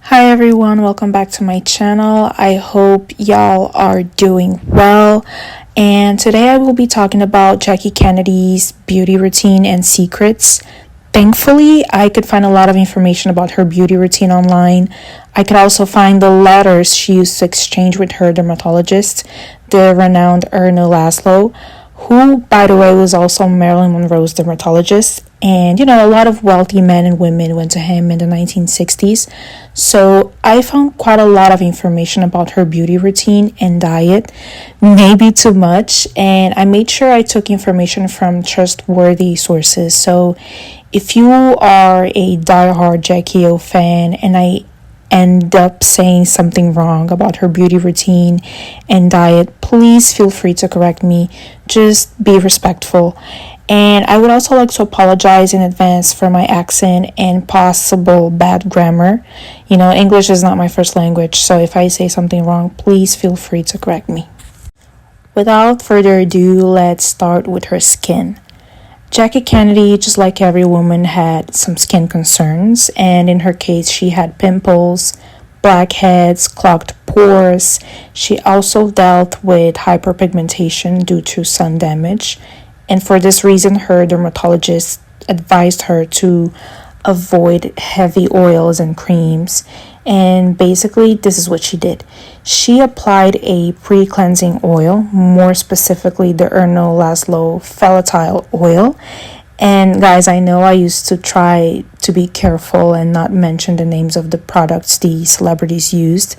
Hi everyone, welcome back to my channel. I hope y'all are doing well. And today I will be talking about Jackie Kennedy's beauty routine and secrets. Thankfully, I could find a lot of information about her beauty routine online. I could also find the letters she used to exchange with her dermatologist, the renowned Erno Laszlo, who, by the way, was also Marilyn Monroe's dermatologist. And, a lot of wealthy men and women went to him in the 1960s. So I found quite a lot of information about her beauty routine and diet, maybe too much. And I made sure I took information from trustworthy sources. So if you are a diehard Jackie O fan and I end up saying something wrong about her beauty routine and diet, please feel free to correct me. Just be respectful. And I would also like to apologize in advance for my accent and possible bad grammar. English is not my first language, so if I say something wrong, please feel free to correct me. Without further ado, let's start with her skin. Jackie Kennedy, just like every woman, had some skin concerns, and in her case, she had pimples, blackheads, clogged pores. She also dealt with hyperpigmentation due to sun damage, and for this reason, her dermatologist advised her to avoid heavy oils and creams. And basically, this is what she did. She applied a pre-cleansing oil, more specifically the Erno Laszlo Volatile oil. And guys, I know I used to try to be careful and not mention the names of the products the celebrities used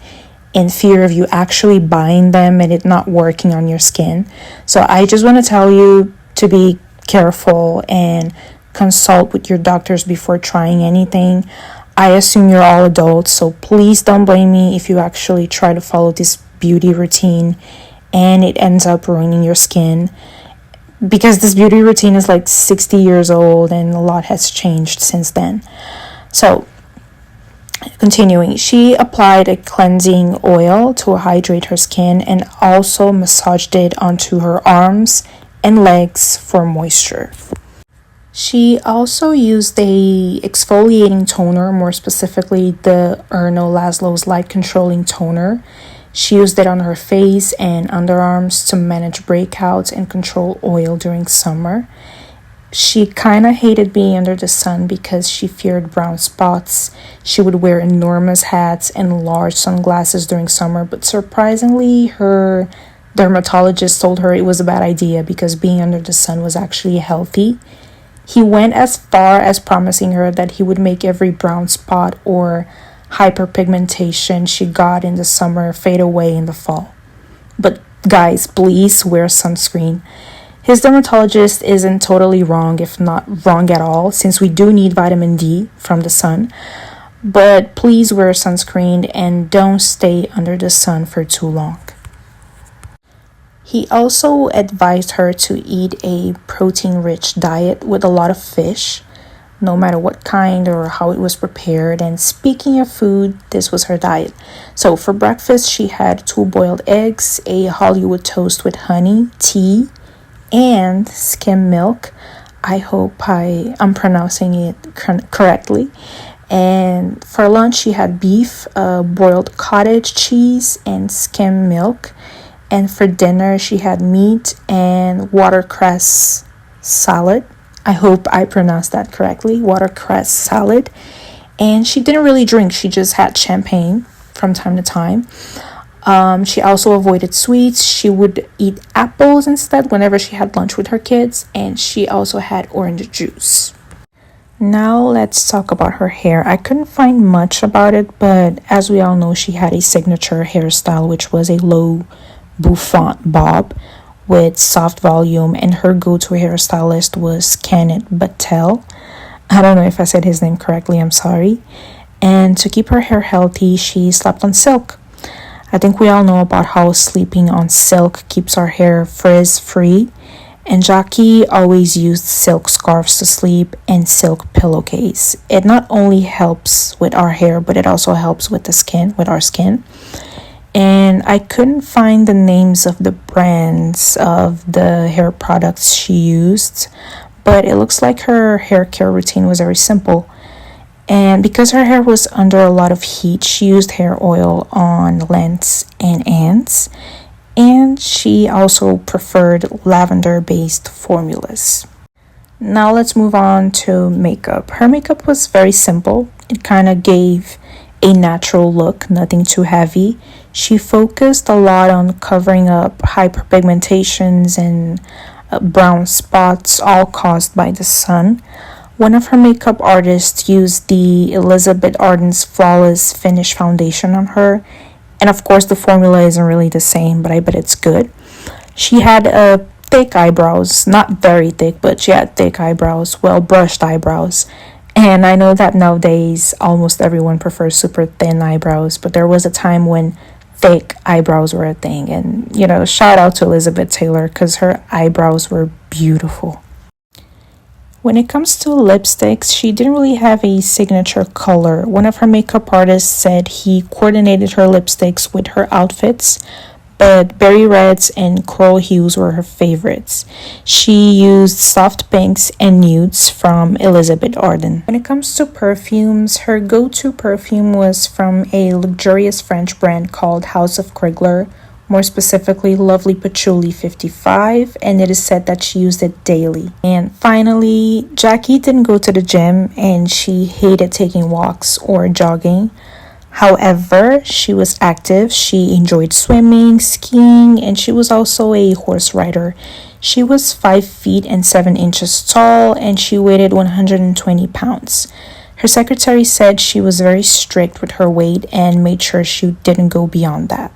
in fear of you actually buying them and it not working on your skin. So I just want to tell you to be careful and consult with your doctors before trying anything. I assume you're all adults, so please don't blame me if you actually try to follow this beauty routine and it ends up ruining your skin, because this beauty routine is like 60 years old and a lot has changed since then. So continuing, she applied a cleansing oil to hydrate her skin and also massaged it onto her arms and legs for moisture. She also used a exfoliating toner, more specifically the Erno Laszlo's light controlling toner. She used it on her face and underarms to manage breakouts and control oil during summer. She kind of hated being under the sun because she feared brown spots. She would wear enormous hats and large sunglasses during summer, but surprisingly, her dermatologist told her it was a bad idea because being under the sun was actually healthy. He went as far as promising her that he would make every brown spot or hyperpigmentation she got in the summer fade away in the fall. But guys, please wear sunscreen. His dermatologist isn't totally wrong, if not wrong at all, since we do need vitamin D from the sun. But please wear sunscreen and don't stay under the sun for too long. He also advised her to eat a protein-rich diet with a lot of fish, no matter what kind or how it was prepared. And speaking of food, this was her diet. So for breakfast, she had 2 boiled eggs, a Hollywood toast with honey, tea, and skim milk. I hope I'm pronouncing it correctly. And for lunch, she had beef, boiled cottage cheese, and skim milk. And for dinner, she had meat and watercress salad. I hope I pronounced that correctly, watercress salad. And she didn't really drink, she just had champagne from time to time. She also avoided sweets. She would eat apples instead whenever she had lunch with her kids. And she also had orange juice. Now let's talk about her hair. I couldn't find much about it, but as we all know, she had a signature hairstyle, which was a low bouffant bob with soft volume, and her go-to hairstylist was Kenneth Battelle. I don't know if I said his name correctly, I'm sorry. And to keep her hair healthy, she slept on silk. I think we all know about how sleeping on silk keeps our hair frizz-free, and Jackie always used silk scarves to sleep and silk pillowcase. It not only helps with our hair, but it also helps with our skin. And I couldn't find the names of the brands of the hair products she used, but it looks like her hair care routine was very simple. And because her hair was under a lot of heat, she used hair oil on lengths and ends. And she also preferred lavender-based formulas. Now let's move on to makeup. Her makeup was very simple. It kind of gave a natural look, nothing too heavy. She focused a lot on covering up hyperpigmentations and brown spots, all caused by the sun. One of her makeup artists used the Elizabeth Arden's Flawless Finish foundation on her. And of course, the formula isn't really the same, but I bet it's good. She had thick eyebrows, not very thick, but she had thick eyebrows, well brushed eyebrows. And I know that nowadays almost everyone prefers super thin eyebrows, but there was a time when thick eyebrows were a thing. And, shout out to Elizabeth Taylor because her eyebrows were beautiful. When it comes to lipsticks, she didn't really have a signature color. One of her makeup artists said he coordinated her lipsticks with her outfits, but berry reds and coral hues were her favorites. She used soft pinks and nudes from Elizabeth Arden. When it comes to perfumes, her go-to perfume was from a luxurious French brand called House of Krigler, more specifically Lovely Patchouli 55, and it is said that she used it daily. And finally, Jackie didn't go to the gym and she hated taking walks or jogging. However, she was active. She enjoyed swimming, skiing, and she was also a horse rider. She was 5 feet and 7 inches tall and she weighed 120 pounds. Her secretary said she was very strict with her weight and made sure she didn't go beyond that.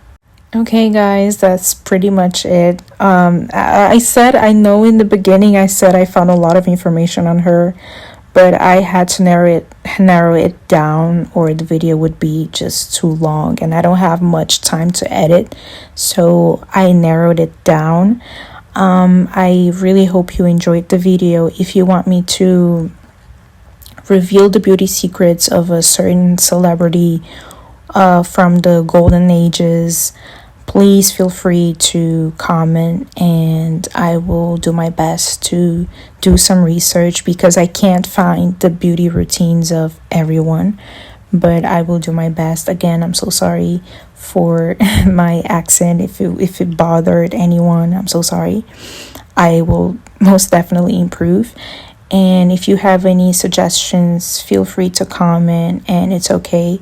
Okay, guys, that's pretty much it. I know in the beginning I said I found a lot of information on her, but I had to narrow it down or the video would be just too long and I don't have much time to edit, so I narrowed it down. I really hope you enjoyed the video. If you want me to reveal the beauty secrets of a certain celebrity from the golden ages, please feel free to comment and I will do my best to do some research because I can't find the beauty routines of everyone, but I will do my best. Again, I'm so sorry for my accent. If it bothered anyone, I'm so sorry. I will most definitely improve. And if you have any suggestions, feel free to comment and it's okay.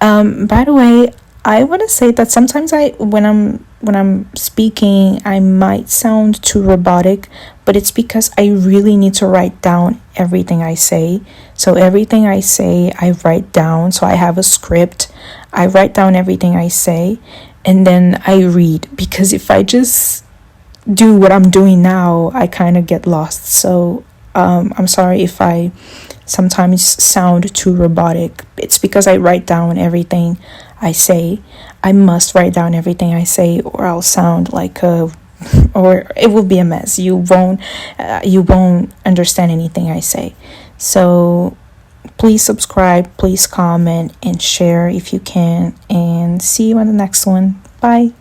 By the way, I want to say that sometimes when I'm speaking, I might sound too robotic, but it's because I really need to write down everything I say. So everything I say, I write down. So I have a script. I write down everything I say and then I read, because if I just do what I'm doing now, I kind of get lost. So I'm sorry if I sometimes sound too robotic. It's because I write down everything I say. I must write down everything I say or I'll sound like or it will be a mess. You won't understand anything I say. So please subscribe, please comment and share if you can, and see you on the next one. Bye.